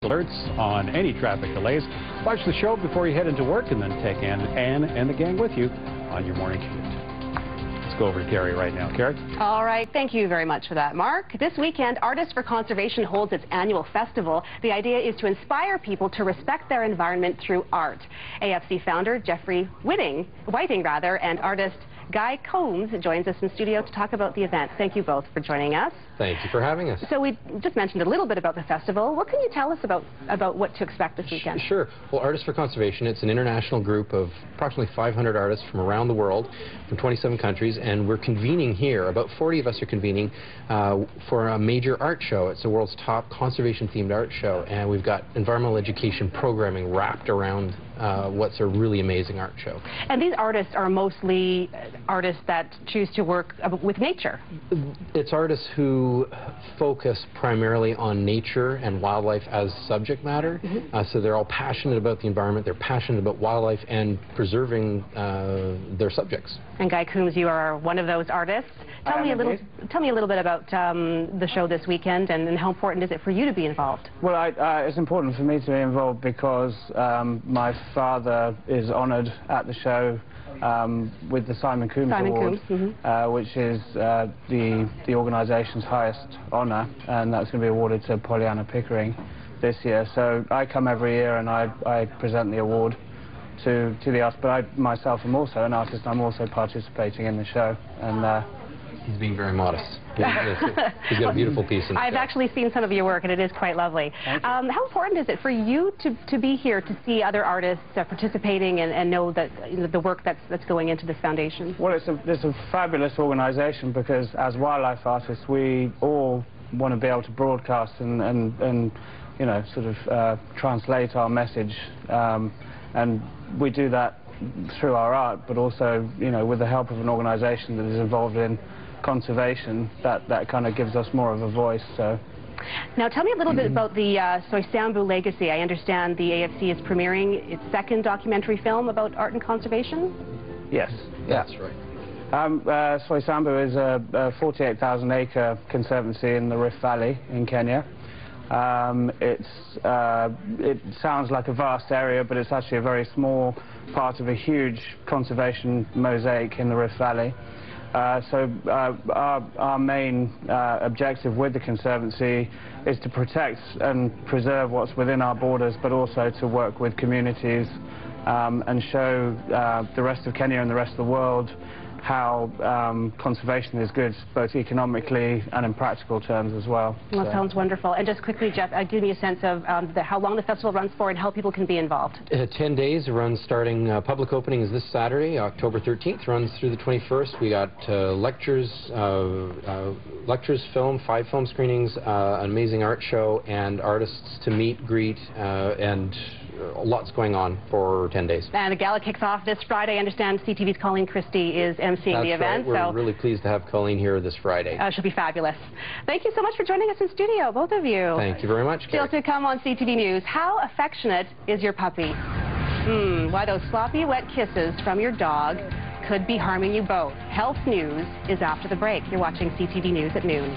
Alerts on any traffic delays. Watch the show before you head into work and then take Ann and the gang with you on your morning commute. Let's go over to Carrie right now. Carrie? All right. Thank you very much for that, Mark. This weekend, Artists for Conservation holds its annual festival. The idea is to inspire people to respect their environment through art. AFC founder Jeffrey Whiting, and artist Guy Combs joins us in studio to talk about the event. Thank you both for joining us. Thank you for having us. So we just mentioned a little bit about the festival. What can you tell us about what to expect this weekend? Sure. Well, Artists for Conservation, it's an international group of approximately 500 artists from around the world, from 27 countries, and we're convening here. About 40 of us are convening for a major art show. It's the world's top conservation-themed art show, and we've got environmental education programming wrapped around what's a really amazing art show. And these artists are mostly artists that choose to work with nature. It's artists who focus primarily on nature and wildlife as subject matter. So they're all passionate about the environment, they're passionate about wildlife and preserving their subjects. And Guy Combs, you are one of those artists. Tell me a little bit about the show this weekend, and how important is it for you to be involved? Well, it's important for me to be involved because my father is honoured at the show with the Simon Combs Award, which is the organisation's highest honour, and that's going to be awarded to Pollyanna Pickering this year. So I come every year and I present the award to the artists, but I myself am also an artist. I'm also participating in the show, and he's being very modest. He's got a beautiful piece in the I've actually seen some of your work, and it is quite lovely. How important is it for you to be here to see other artists participating and know that the work that's going into this foundation? Well, it's a fabulous organisation because as wildlife artists, we all want to be able to broadcast and you know, sort of translate our message, and we do that through our art, but also, you know, with the help of an organisation that is involved in conservation, that kind of gives us more of a voice. So now tell me a little bit about the Soysambu legacy. I understand the AFC is premiering its second documentary film about art and conservation? Yes. That's right. Soysambu is a 48,000-acre conservancy in the Rift Valley in Kenya. It sounds like a vast area, but it's actually a very small part of a huge conservation mosaic in the Rift Valley. So our main objective with the Conservancy is to protect and preserve what's within our borders, but also to work with communities and show the rest of Kenya and the rest of the world how conservation is good, both economically and in practical terms as well. Well, sounds wonderful. And just quickly, Jeff, give me a sense of how long the festival runs for and how people can be involved. 10 days. It runs starting, public opening is this Saturday, October 13th, runs through the 21st. We got lectures, film, 5 film screenings, an amazing art show, and artists to meet, greet, and lots going on for 10 days. And the gala kicks off this Friday. I understand CTV's Colleen Christie is emceeing the event. Right. We're really pleased to have Colleen here this Friday. She'll be fabulous. Thank you so much for joining us in studio, both of you. Thank you very much, Carrie. Still to come on CTV News, how affectionate is your puppy? Why those sloppy, wet kisses from your dog could be harming you both. Health News is after the break. You're watching CTV News at noon.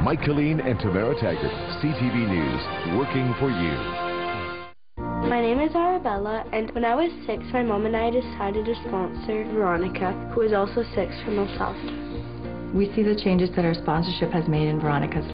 Mike Killeen and Tamara Taggart, CTV News, working for you. My name is Arabella, and when I was 6, my mom and I decided to sponsor Veronica, who is also 6 herself. We see the changes that our sponsorship has made in Veronica's